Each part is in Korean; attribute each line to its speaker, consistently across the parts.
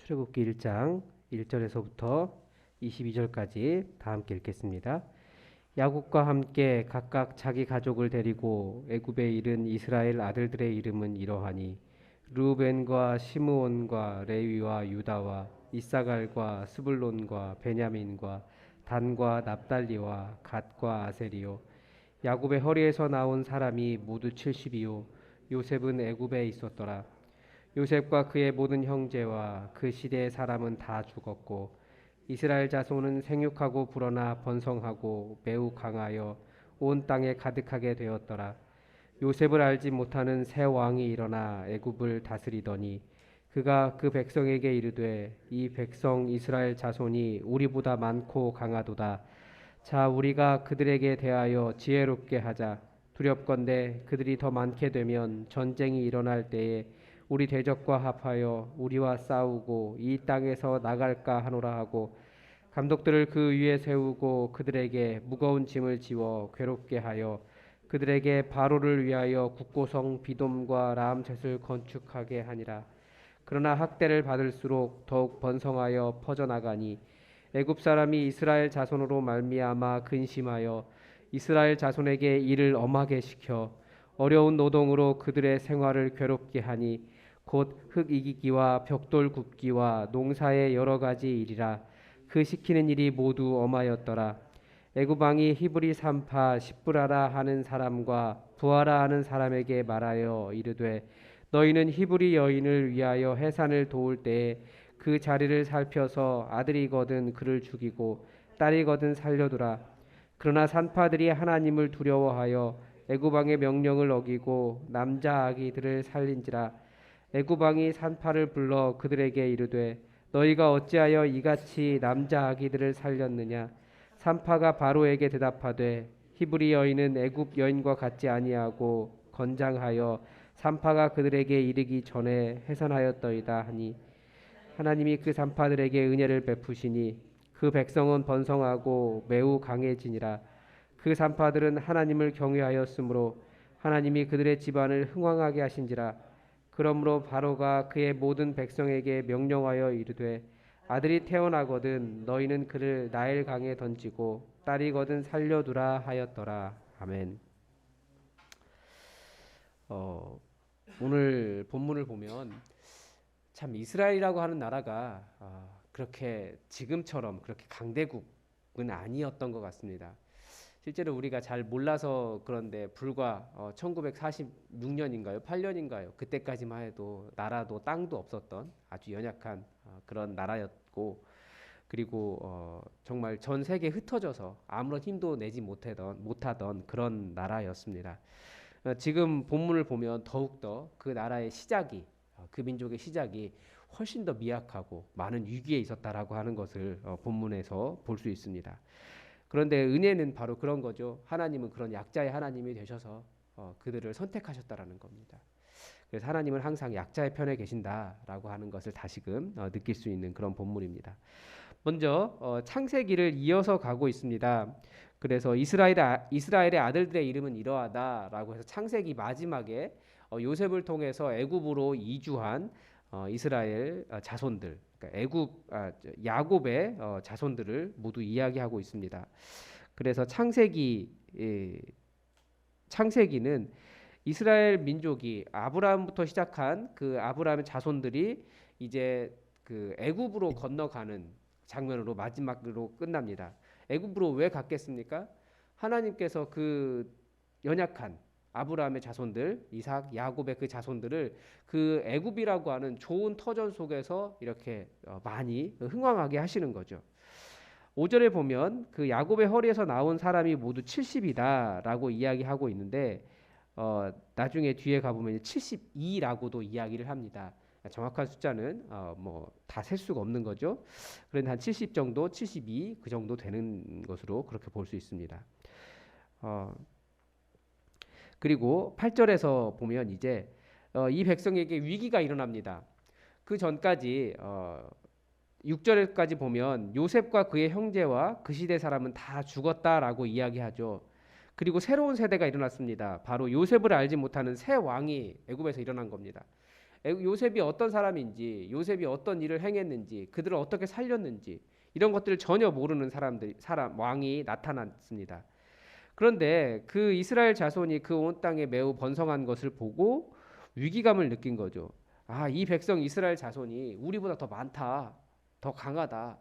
Speaker 1: 출애굽기 1장 1절에서부터 22절까지 다 함께 읽겠습니다. 야곱과 함께 각각 자기 가족을 데리고 애굽에 이른 이스라엘 아들들의 이름은 이러하니 르우벤과 시므온과 레위와 유다와 이사갈과 스불론과 베냐민과 단과 납달리와 갓과 아세리요. 야곱의 허리에서 나온 사람이 모두 70이요. 요셉은 애굽에 있었더라. 요셉과 그의 모든 형제와 그 시대의 사람은 다 죽었고 이스라엘 자손은 생육하고 불어나 번성하고 매우 강하여 온 땅에 가득하게 되었더라. 요셉을 알지 못하는 새 왕이 일어나 애굽을 다스리더니 그가 그 백성에게 이르되 이 백성 이스라엘 자손이 우리보다 많고 강하도다. 자, 우리가 그들에게 대하여 지혜롭게 하자. 두렵건대 그들이 더 많게 되면 전쟁이 일어날 때에 우리 대적과 합하여 우리와 싸우고 이 땅에서 나갈까 하노라 하고 감독들을 그 위에 세우고 그들에게 무거운 짐을 지워 괴롭게 하여 그들에게 바로를 위하여 국고성 비돔과 라암셋을 건축하게 하니라. 그러나 학대를 받을수록 더욱 번성하여 퍼져나가니 애굽 사람이 이스라엘 자손으로 말미암아 근심하여 이스라엘 자손에게 일을 엄하게 시켜 어려운 노동으로 그들의 생활을 괴롭게 하니 곧 흙 이기기와 벽돌 굽기와 농사의 여러 가지 일이라. 그 시키는 일이 모두 엄하였더라. 애굽 왕이 히브리 산파 십브라라 하는 사람과 부하라 하는 사람에게 말하여 이르되 너희는 히브리 여인을 위하여 해산을 도울 때에 그 자리를 살펴서 아들이거든 그를 죽이고 딸이거든 살려두라. 그러나 산파들이 하나님을 두려워하여 애굽 왕의 명령을 어기고 남자 아기들을 살린지라. 애굽 왕이 산파를 불러 그들에게 이르되 너희가 어찌하여 이같이 남자 아기들을 살렸느냐. 산파가 바로에게 대답하되 히브리 여인은 애굽 여인과 같지 아니하고 건장하여 산파가 그들에게 이르기 전에 해산하였더이다 하니 하나님이 그 산파들에게 은혜를 베푸시니 그 백성은 번성하고 매우 강해지니라. 그 산파들은 하나님을 경외하였으므로 하나님이 그들의 집안을 흥왕하게 하신지라. 그러므로 바로가 그의 모든 백성에게 명령하여 이르되 아들이 태어나거든 너희는 그를 나일 강에 던지고 딸이거든 살려두라 하였더라. 아멘. 오늘 본문을 보면 참 이스라엘이라고 하는 나라가 그렇게 지금처럼 그렇게 강대국은 아니었던 것 같습니다. 실제로 우리가 잘 몰라서 그런데 불과 1946년인가요? 8년인가요? 그때까지만 해도 나라도 땅도 없었던 아주 연약한 그런 나라였고 그리고 정말 전 세계에 흩어져서 아무런 힘도 내지 못하던 그런 나라였습니다. 지금 본문을 보면 더욱더 그 나라의 시작이 그 민족의 시작이 훨씬 더 미약하고 많은 위기에 있었다라고 하는 것을 본문에서 볼 수 있습니다. 그런데 은혜는 바로 그런 거죠. 하나님은 그런 약자의 하나님이 되셔서 그들을 선택하셨다라는 겁니다. 그래서 하나님은 항상 약자의 편에 계신다라고 하는 것을 다시금 느낄 수 있는 그런 본문입니다. 먼저 창세기를 이어서 가고 있습니다. 그래서 이스라엘의 아들들의 이름은 이러하다라고 해서 창세기 마지막에 요셉을 통해서 애굽으로 이주한 이스라엘 자손들, 그러니까 야곱의 자손들을 모두 이야기하고 있습니다. 그래서 창세기는 이스라엘 민족이 아브라함부터 시작한 그 아브라함의 자손들이 이제 그 애굽으로 건너가는 장면으로 마지막으로 끝납니다. 애굽으로 왜 갔겠습니까? 하나님께서 그 연약한 아브라함의 자손들, 이삭, 야곱의 그 자손들을 그 애굽이라고 하는 좋은 터전 속에서 이렇게 많이 흥왕하게 하시는 거죠. 5절에 보면 그 야곱의 허리에서 나온 사람이 모두 70이다라고 이야기하고 있는데 나중에 뒤에 가보면 72라고도 이야기를 합니다. 정확한 숫자는 뭐 다 셀 수가 없는 거죠. 그런데 한 70 정도, 72 그 정도 되는 것으로 그렇게 볼 수 있습니다. 그리고 8절에서 보면 이제 이 백성에게 위기가 일어납니다. 그 전까지 6절까지 보면 요셉과 그의 형제와 그 시대 사람은 다 죽었다라고 이야기하죠. 그리고 새로운 세대가 일어났습니다. 바로 요셉을 알지 못하는 새 왕이 애굽에서 일어난 겁니다. 요셉이 어떤 사람인지, 요셉이 어떤 일을 행했는지, 그들을 어떻게 살렸는지 이런 것들을 전혀 모르는 왕이 나타났습니다. 그런데 그 이스라엘 자손이 그 온 땅에 매우 번성한 것을 보고 위기감을 느낀 거죠. 아, 이 백성 이스라엘 자손이 우리보다 더 많다, 더 강하다.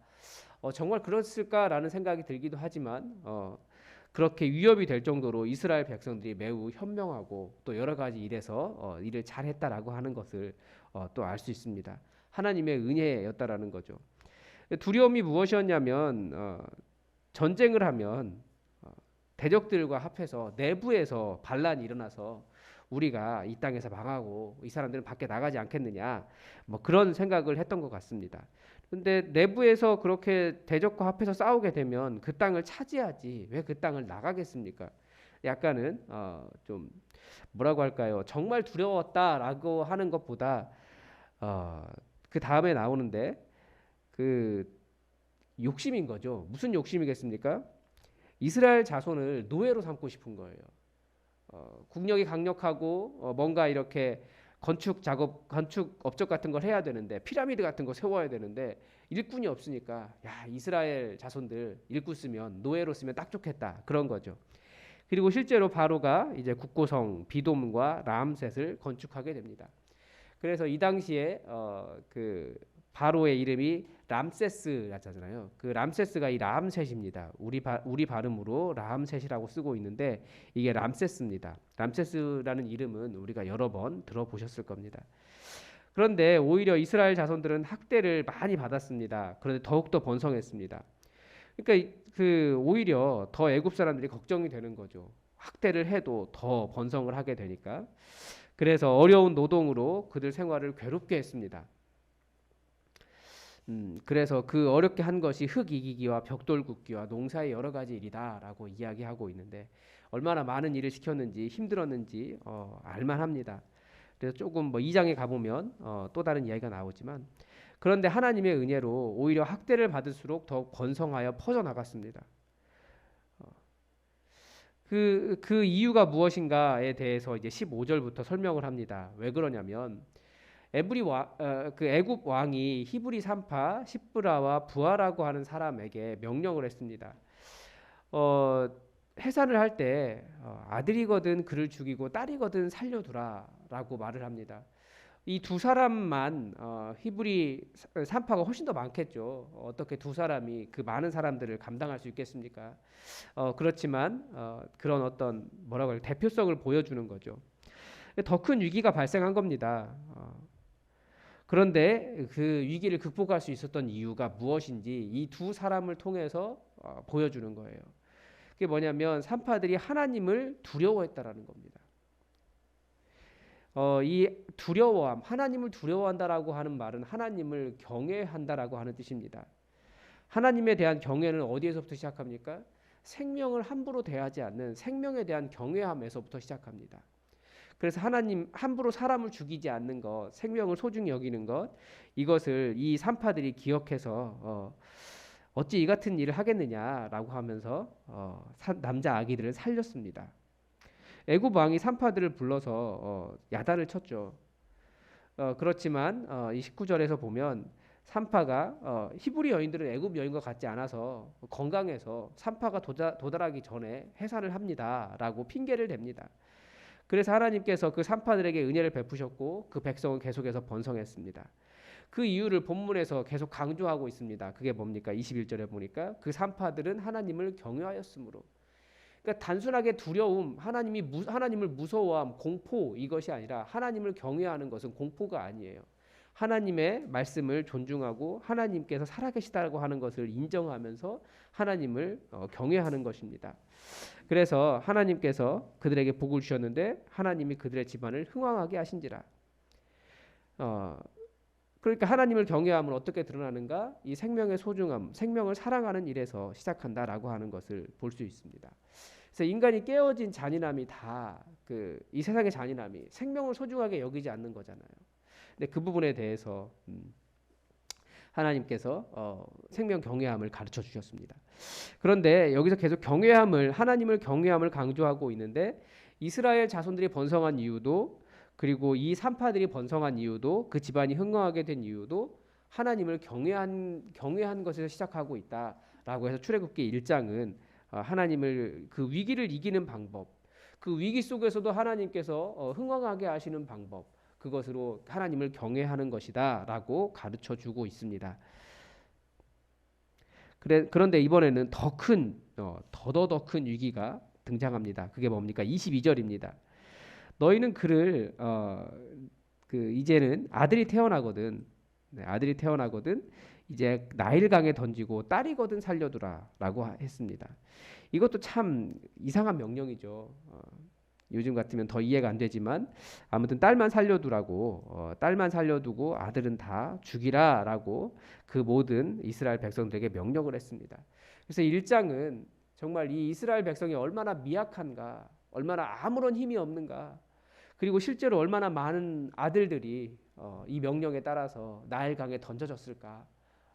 Speaker 1: 정말 그랬을까라는 생각이 들기도 하지만 그렇게 위협이 될 정도로 이스라엘 백성들이 매우 현명하고 또 여러 가지 일에서 일을 잘했다라고 하는 것을 또 알 수 있습니다. 하나님의 은혜였다라는 거죠. 두려움이 무엇이었냐면 전쟁을 하면 대적들과 합해서 내부에서 반란이 일어나서 우리가 이 땅에서 망하고 이 사람들은 밖에 나가지 않겠느냐, 뭐 그런 생각을 했던 것 같습니다. 근데 내부에서 그렇게 대적과 합해서 싸우게 되면 그 땅을 차지하지 왜 그 땅을 나가겠습니까? 약간은 좀 뭐라고 할까요? 정말 두려웠다라고 하는 것보다 그 다음에 나오는데 그 욕심인 거죠. 무슨 욕심이겠습니까? 이스라엘 자손을 노예로 삼고 싶은 거예요. 국력이 강력하고 뭔가 이렇게 건축 업적 같은 걸 해야 되는데 피라미드 같은 거 세워야 되는데 일꾼이 없으니까 야, 이스라엘 자손들 일꾼 쓰면 노예로 쓰면 딱 좋겠다 그런 거죠. 그리고 실제로 바로가 이제 국고성 비돔과 람셋을 건축하게 됩니다. 그래서 이 당시에 그 바로의 이름이 람세스라잖아요. 그 람세스가 이 람셋입니다. 우리 발음으로 람셋이라고 쓰고 있는데 이게 람세스입니다. 람세스라는 이름은 우리가 여러 번 들어보셨을 겁니다. 그런데 오히려 이스라엘 자손들은 학대를 많이 받았습니다. 그런데 더욱더 번성했습니다. 그러니까 그 오히려 더 애굽 사람들이 걱정이 되는 거죠. 학대를 해도 더 번성을 하게 되니까. 그래서 어려운 노동으로 그들 생활을 괴롭게 했습니다. 그래서 그 어렵게 한 것이 흙 이기기와 벽돌 굽기와 농사의 여러 가지 일이다라고 이야기하고 있는데 얼마나 많은 일을 시켰는지 힘들었는지 알만합니다. 그래서 조금 뭐 2장에 가보면 또 다른 이야기가 나오지만 그런데 하나님의 은혜로 오히려 학대를 받을수록 더욱 번성하여 퍼져나갔습니다. 그 이유가 무엇인가에 대해서 이제 15절부터 설명을 합니다. 왜 그러냐면 그 애굽 왕이 히브리 산파 십브라와 부하라고 하는 사람에게 명령을 했습니다. 해산을 할 때 아들이거든 그를 죽이고 딸이거든 살려두라라고 말을 합니다. 이 두 사람만 히브리 산파가 훨씬 더 많겠죠. 어떻게 두 사람이 그 많은 사람들을 감당할 수 있겠습니까? 그렇지만 그런 어떤 뭐라고 할까 대표성을 보여주는 거죠. 더 큰 위기가 발생한 겁니다. 그런데 그 위기를 극복할 수 있었던 이유가 무엇인지 이 두 사람을 통해서 보여주는 거예요. 그게 뭐냐면 산파들이 하나님을 두려워했다라는 겁니다. 이 두려워함, 하나님을 두려워한다라고 하는 말은 하나님을 경외한다라고 하는 뜻입니다. 하나님에 대한 경외는 어디에서부터 시작합니까? 생명을 함부로 대하지 않는 생명에 대한 경외함에서부터 시작합니다. 그래서 하나님 함부로 사람을 죽이지 않는 것, 생명을 소중히 여기는 것, 이것을 이 산파들이 기억해서 어찌 이 같은 일을 하겠느냐라고 하면서 남자 아기들을 살렸습니다. 애굽 왕이 산파들을 불러서 야단을 쳤죠. 그렇지만 이 19절에서 보면 산파가 히브리 여인들은 애굽 여인과 같지 않아서 건강해서 산파가 도달하기 전에 해산을 합니다라고 핑계를 댑니다. 그래서 하나님께서 그 산파들에게 은혜를 베푸셨고 그 백성은 계속해서 번성했습니다. 그 이유를 본문에서 계속 강조하고 있습니다. 그게 뭡니까? 21절에 보니까 그 산파들은 하나님을 경외하였으므로. 그러니까 단순하게 두려움, 하나님을 무서워함, 공포 이것이 아니라 하나님을 경외하는 것은 공포가 아니에요. 하나님의 말씀을 존중하고 하나님께서 살아계시다고 하는 것을 인정하면서 하나님을 경외하는 것입니다. 그래서 하나님께서 그들에게 복을 주셨는데 하나님이 그들의 집안을 흥왕하게 하신지라. 그러니까 하나님을 경외함은 어떻게 드러나는가? 이 생명의 소중함, 생명을 사랑하는 일에서 시작한다라고 하는 것을 볼 수 있습니다. 그래서 인간이 깨어진 잔인함이 다 이 세상의 잔인함이 생명을 소중하게 여기지 않는 거잖아요. 근데 그 부분에 대해서 하나님께서 생명 경외함을 가르쳐 주셨습니다. 그런데 여기서 계속 하나님을 경외함을 강조하고 있는데 이스라엘 자손들이 번성한 이유도 그리고 이 산파들이 번성한 이유도 그 집안이 흥왕하게 된 이유도 하나님을 경외한 것에서 시작하고 있다라고 해서 출애굽기 1장은 하나님을 그 위기를 이기는 방법, 그 위기 속에서도 하나님께서 흥왕하게 하시는 방법, 그것으로 하나님을 경외하는 것이다라고 가르쳐 주고 있습니다. 그런데 이번에는 더더 큰 위기가 등장합니다. 그게 뭡니까? 22절입니다. 너희는 이제는 아들이 태어나거든. 네, 아들이 태어나거든. 이제 나일강에 던지고 딸이거든 살려두라라고 했습니다. 이것도 참 이상한 명령이죠. 요즘 같으면 더 이해가 안 되지만 아무튼 딸만 살려두라고 딸만 살려두고 아들은 다 죽이라라고 그 모든 이스라엘 백성들에게 명령을 했습니다. 그래서 1장은 정말 이 이스라엘 백성이 얼마나 미약한가, 얼마나 아무런 힘이 없는가, 그리고 실제로 얼마나 많은 아들들이 이 명령에 따라서 나일강에 던져졌을까.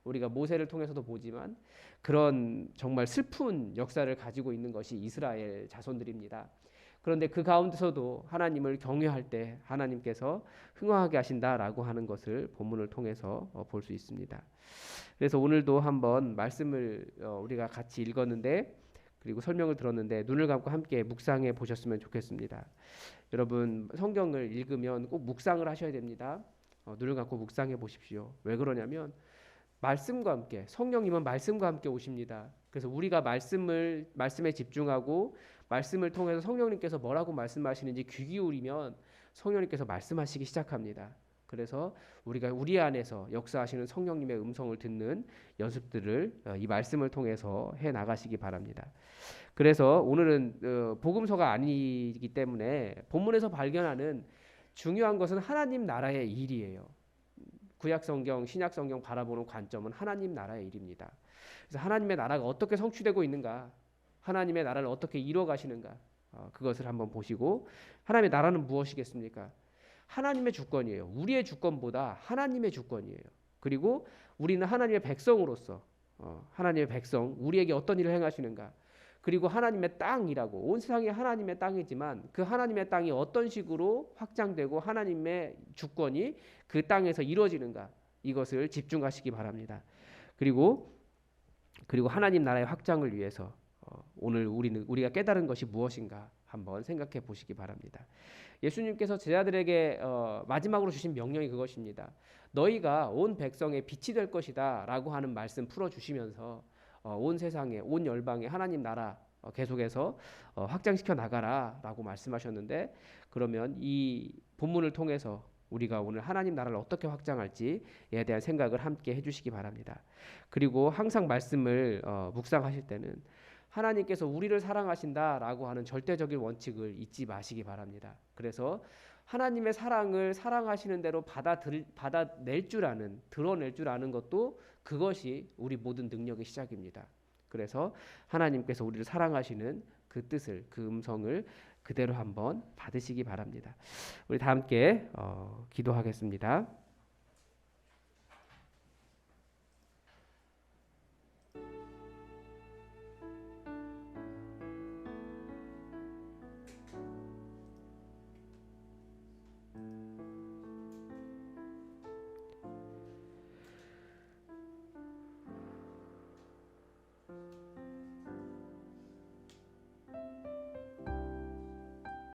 Speaker 1: 우리가 모세를 통해서도 보지만 그런 정말 슬픈 역사를 가지고 있는 것이 이스라엘 자손들입니다. 그런데 그 가운데서도 하나님을 경외할 때 하나님께서 흥왕하게 하신다라고 하는 것을 본문을 통해서 볼 수 있습니다. 그래서 오늘도 한번 말씀을 우리가 같이 읽었는데, 그리고 설명을 들었는데 눈을 감고 함께 묵상해 보셨으면 좋겠습니다. 여러분 성경을 읽으면 꼭 묵상을 하셔야 됩니다. 눈을 감고 묵상해 보십시오. 왜 그러냐면 말씀과 함께, 성령님은 말씀과 함께 오십니다. 그래서 우리가 말씀에 집중하고 말씀을 통해서 성령님께서 뭐라고 말씀하시는지 귀 기울이면 성령님께서 말씀하시기 시작합니다. 그래서 우리가 우리 안에서 역사하시는 성령님의 음성을 듣는 연습들을 이 말씀을 통해서 해 나가시기 바랍니다. 그래서 오늘은 복음서가 아니기 때문에 본문에서 발견하는 중요한 것은 하나님 나라의 일이에요. 구약 성경, 신약 성경 바라보는 관점은 하나님 나라의 일입니다. 그래서 하나님의 나라가 어떻게 성취되고 있는가, 하나님의 나라를 어떻게 이루어 가시는가, 그것을 한번 보시고, 하나님의 나라는 무엇이겠습니까? 하나님의 주권이에요. 우리의 주권보다 하나님의 주권이에요. 그리고 우리는 하나님의 백성으로서 하나님의 백성, 우리에게 어떤 일을 행하시는가, 그리고 하나님의 땅이라고, 온 세상이 하나님의 땅이지만 그 하나님의 땅이 어떤 식으로 확장되고 하나님의 주권이 그 땅에서 이루어지는가, 이것을 집중하시기 바랍니다. 그리고 하나님 나라의 확장을 위해서 오늘 우리가 깨달은 것이 무엇인가 한번 생각해 보시기 바랍니다. 예수님께서 제자들에게 마지막으로 주신 명령이 그것입니다. 너희가 온 백성의 빛이 될 것이다 라고 하는 말씀 풀어주시면서 온 세상에, 온 열방에 하나님 나라 계속해서 확장시켜 나가라 라고 말씀하셨는데, 그러면 이 본문을 통해서 우리가 오늘 하나님 나라를 어떻게 확장할지에 대한 생각을 함께 해주시기 바랍니다. 그리고 항상 말씀을 묵상하실 때는 하나님께서 우리를 사랑하신다라고 하는 절대적인 원칙을 잊지 마시기 바랍니다. 그래서 하나님의 사랑을 사랑하시는 대로 받아낼 줄 아는, 드러낼 줄 아는 것도 그것이 우리 모든 능력의 시작입니다. 그래서 하나님께서 우리를 사랑하시는 그 뜻을, 그 음성을 그대로 한번 받으시기 바랍니다. 우리 다 함께 기도하겠습니다.